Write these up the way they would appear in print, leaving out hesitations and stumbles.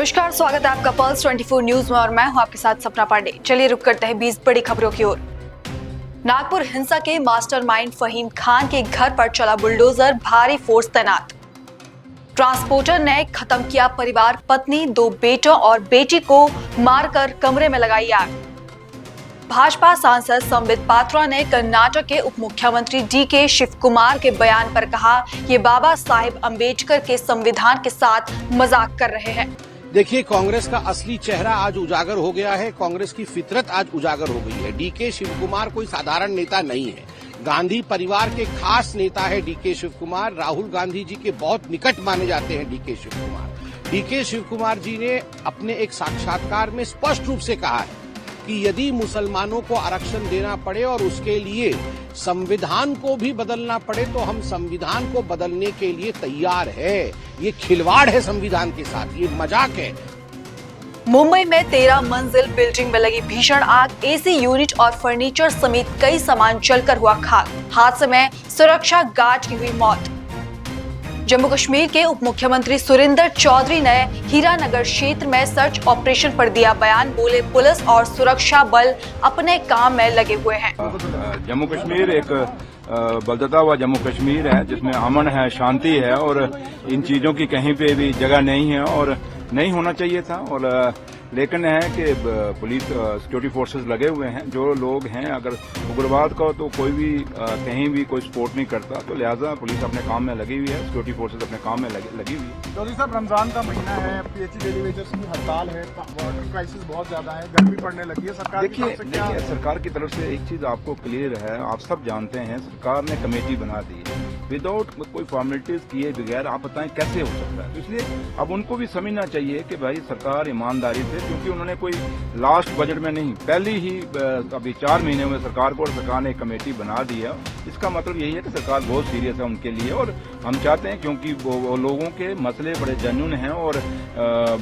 नमस्कार, स्वागत है आपका पल्स 24 न्यूज में और मैं हूं आपके साथ सपना पांडे। चलिए रुक करते हैं 20 बड़ी खबरों की ओर। नागपुर हिंसा के मास्टरमाइंड फहीम खान के घर पर चला बुलडोजर, भारी फोर्स तैनात। ट्रांसपोर्टर ने खत्म किया परिवार, पत्नी, 2 बेटों और बेटी को मारकर कमरे में लगाई आग। भाजपा सांसद संबित पात्रा ने कर्नाटक के उप मुख्यमंत्री डीके शिवकुमार के बयान पर कहा, ये बाबा साहेब अंबेडकर के संविधान के साथ मजाक कर रहे हैं। देखिए, कांग्रेस का असली चेहरा आज उजागर हो गया है। कांग्रेस की फितरत आज उजागर हो गई है। डीके शिवकुमार कोई साधारण नेता नहीं है। गांधी परिवार के खास नेता है डीके शिवकुमार। राहुल गांधी जी के बहुत निकट माने जाते हैं डीके शिवकुमार। डीके शिवकुमार जी ने अपने एक साक्षात्कार में स्पष्ट रूप से कहा है कि यदि मुसलमानों को आरक्षण देना पड़े और उसके लिए संविधान को भी बदलना पड़े तो हम संविधान को बदलने के लिए तैयार है। ये खिलवाड़ है संविधान के साथ, ये मजाक है। मुंबई में 13 मंजिल बिल्डिंग में लगी भीषण आग, एसी यूनिट और फर्नीचर समेत कई सामान जलकर हुआ खाक। हादसे में सुरक्षा गार्ड की हुई मौत। जम्मू कश्मीर के उप मुख्यमंत्री सुरेंद्र चौधरी ने हीरानगर क्षेत्र में सर्च ऑपरेशन पर दिया बयान। बोले, पुलिस और सुरक्षा बल अपने काम में लगे हुए हैं। जम्मू कश्मीर एक बदलता हुआ जम्मू कश्मीर है जिसमें अमन है, शांति है और इन चीजों की कहीं पे भी जगह नहीं है और नहीं होना चाहिए था। और लेकिन है कि पुलिस सिक्योरिटी फोर्सेस लगे हुए हैं। जो लोग हैं, अगर उग्रवाद का तो कोई भी कहीं भी कोई सपोर्ट नहीं करता, तो लिहाजा पुलिस अपने काम में लगी हुई है, सिक्योरिटी फोर्सेस अपने काम में लगी हुई है। चौधरी साहब, रमजान का महीना है, पीएचई डेली वेजर्स की हड़ताल है, वाटर क्राइसिस बहुत ज्यादा है, गर्मी पड़ने लगी है। सरकार देखिए, सरकार की तरफ से एक चीज आपको क्लियर है, आप सब जानते हैं, सरकार ने कमेटी बना दी है विदाउट कोई फॉर्मेलिटीज किए बगैर। आप बताएं कैसे हो सकता है? इसलिए अब उनको भी समझना चाहिए कि भाई सरकार ईमानदारी से, क्योंकि उन्होंने कोई लास्ट बजट में नहीं, पहले ही अभी 4 महीने में सरकार को और सरकार ने एक कमेटी बना दी है। इसका मतलब यही है कि सरकार बहुत सीरियस है उनके लिए और हम चाहते हैं, क्योंकि वो लोगों के मसले बड़े जेन्युइन हैं और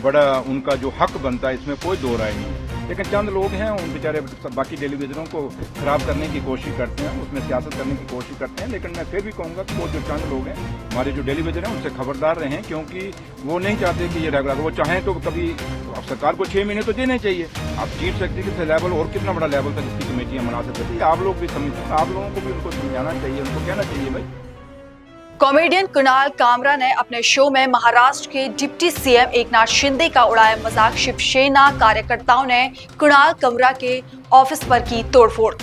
बड़ा उनका जो हक बनता है इसमें कोई दो राय नहीं है। लेकिन चंद लोग हैं, उन बेचारे बाकी टेलीविजनों को खराब करने की कोशिश करते हैं, उसमें सियासत करने की कोशिश करते हैं। लेकिन मैं फिर भी कहूंगा कि वो जो चंद लोग हैं, हमारे जो टेलीविजन है, उनसे खबरदार रहें, क्योंकि वो नहीं चाहते कि ये रेगुलर, वो चाहें तो कभी अब सरकार को 6 महीने तो देने चाहिए। आप चीफ सेक्रेटरी के लेवल और कितना बड़ा लेवल तक इसकी कमेटियां बना सकते हैं। आप लोग भी समझते, आप लोगों को भी उनको समझाना चाहिए, उनको कहना चाहिए भाई। कॉमेडियन कुणाल कामरा ने अपने शो में महाराष्ट्र के डिप्टी सीएम एकनाथ शिंदे का उड़ाया मजाक। शिवसेना कार्यकर्ताओं ने कुणाल कामरा के ऑफिस पर की तोड़फोड़।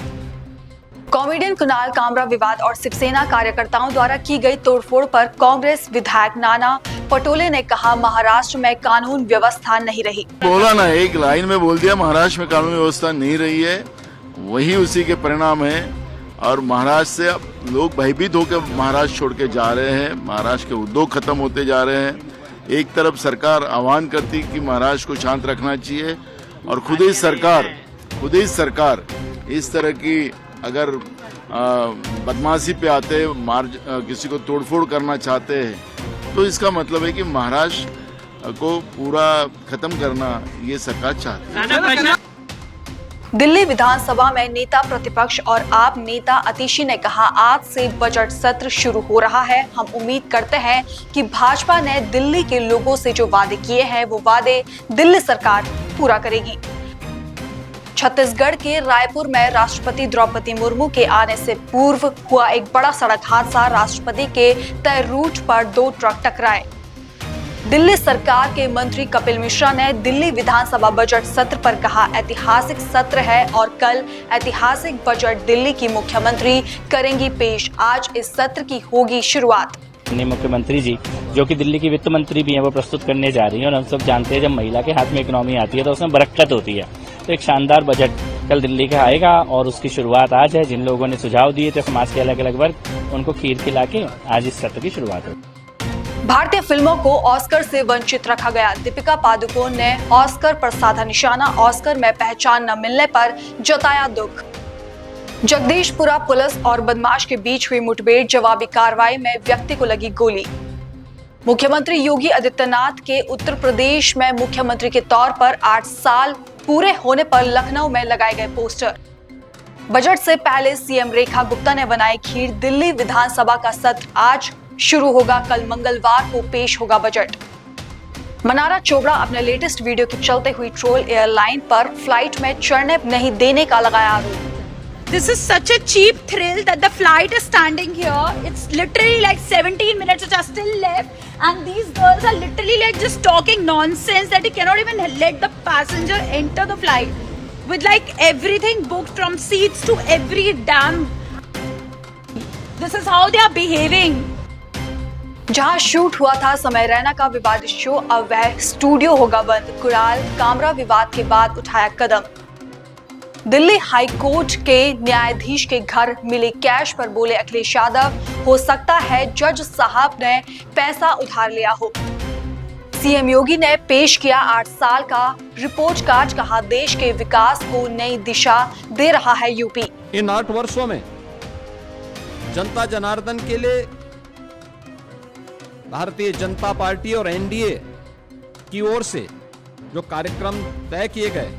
कॉमेडियन कुणाल कामरा विवाद और शिवसेना कार्यकर्ताओं द्वारा की गई तोड़फोड़ पर कांग्रेस विधायक नाना पटोले ने कहा, महाराष्ट्र में कानून व्यवस्था नहीं रही। बोला ना, एक लाइन में बोल दिया महाराष्ट्र में कानून व्यवस्था नहीं रही है, वही उसी के परिणाम है। और महाराष्ट्र से अब लोग भयभीत होकर महाराष्ट्र छोड़ के जा रहे हैं। महाराष्ट्र के उद्योग खत्म होते जा रहे हैं। एक तरफ सरकार आह्वान करती कि महाराष्ट्र को शांत रखना चाहिए और खुद ही सरकार इस तरह की अगर बदमाशी पे आते, किसी को तोड़फोड़ करना चाहते हैं, तो इसका मतलब है कि महाराष्ट्र को पूरा खत्म करना ये सरकार चाहती है। दिल्ली विधानसभा में नेता प्रतिपक्ष और आप नेता अतिशी ने कहा, आज से बजट सत्र शुरू हो रहा है। हम उम्मीद करते हैं कि भाजपा ने दिल्ली के लोगों से जो वादे किए हैं वो वादे दिल्ली सरकार पूरा करेगी। छत्तीसगढ़ के रायपुर में राष्ट्रपति द्रौपदी मुर्मू के आने से पूर्व हुआ एक बड़ा सड़क हादसा। राष्ट्रपति के तय रूट पर 2 ट्रक टकराए। दिल्ली सरकार के मंत्री कपिल मिश्रा ने दिल्ली विधानसभा बजट सत्र पर कहा, ऐतिहासिक सत्र है और कल ऐतिहासिक बजट दिल्ली की मुख्यमंत्री करेंगी पेश। आज इस सत्र की होगी शुरुआत। मुख्यमंत्री जी, जो कि दिल्ली की वित्त मंत्री भी हैं, वो प्रस्तुत करने जा रही हैं और हम सब जानते हैं जब महिला के हाथ में इकोनॉमी आती है तो उसमें बरकत होती है। तो एक शानदार बजट कल दिल्ली का आएगा और उसकी शुरुआत आज है। जिन लोगों ने सुझाव दिए थे समाज के अलग अलग वर्ग, उनको खीर खिला के आज इस सत्र की शुरुआत होगी। भारतीय फिल्मों को ऑस्कर से वंचित रखा गया। दीपिका पादुकोण ने ऑस्कर पर साधा निशाना। ऑस्कर में पहचान न मिलने पर जताया दुख। जगदीशपुरा पुलिस और बदमाश के बीच हुई मुठभेड़, जवाबी कार्रवाई में व्यक्ति को लगी गोली। मुख्यमंत्री योगी आदित्यनाथ के उत्तर प्रदेश में मुख्यमंत्री के तौर पर 8 साल पूरे होने पर लखनऊ में लगाए गए पोस्टर। बजट से पहले सीएम रेखा गुप्ता ने बनाई खीर। दिल्ली विधानसभा का सत्र आज शुरू होगा। कल मंगलवार को पेश होगा बजट। मनारा चोपड़ा अपने लेटेस्ट वीडियो के चलते हुई ट्रोल एयरलाइन पर फ्लाइट में चढ़ने नहीं देने का लगाया आरोप। This is such a cheap thrill that the flight is standing here. It's literally like 17 minutes which are still left, and these girls are literally like just talking nonsense that you cannot even let the passenger enter the flight with like everything booked from seats to every damn. This is how they are behaving. जहां shoot हुआ था समय रैना का विवादित show, अब वह studio होगा बंद। कुणाल कामरा विवाद के बाद उठाया कदम। दिल्ली हाई कोर्ट के न्यायाधीश के घर मिले कैश पर बोले अखिलेश यादव, हो सकता है जज साहब ने पैसा उधार लिया हो। सीएम योगी ने पेश किया 8 साल का रिपोर्ट कार्ड, कहा देश के विकास को नई दिशा दे रहा है यूपी। इन 8 वर्षों में जनता जनार्दन के लिए भारतीय जनता पार्टी और एनडीए की ओर से जो कार्यक्रम तय किए गए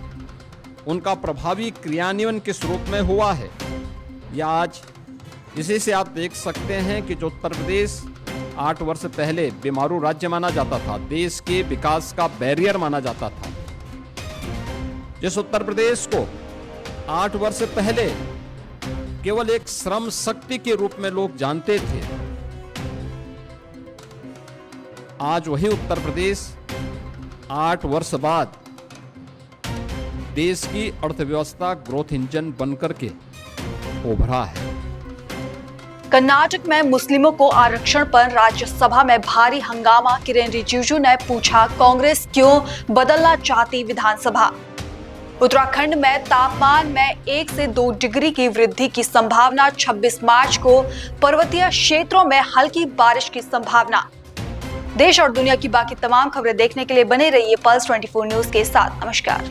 उनका प्रभावी क्रियान्वयन किस रूप में हुआ है, या आज इसी से आप देख सकते हैं कि जो उत्तर प्रदेश 8 वर्ष पहले बीमारू राज्य माना जाता था, देश के विकास का बैरियर माना जाता था, जिस उत्तर प्रदेश को 8 वर्ष पहले केवल एक श्रम शक्ति के रूप में लोग जानते थे, आज वही उत्तर प्रदेश 8 वर्ष बाद देश की अर्थव्यवस्था ग्रोथ इंजन बनकर के उभरा है। कर्नाटक में मुस्लिमों को आरक्षण पर राज्यसभा में भारी हंगामा, किरेन रिजिजू ने पूछा कांग्रेस क्यों बदलना चाहती विधानसभा। उत्तराखंड में तापमान में 1 से 2 डिग्री की वृद्धि की संभावना, 26 मार्च को पर्वतीय क्षेत्रों में हल्की बारिश की संभावना। देश और दुनिया की बाकी तमाम खबरें देखने के लिए बने रहिए पल्स 24 न्यूज के साथ। नमस्कार।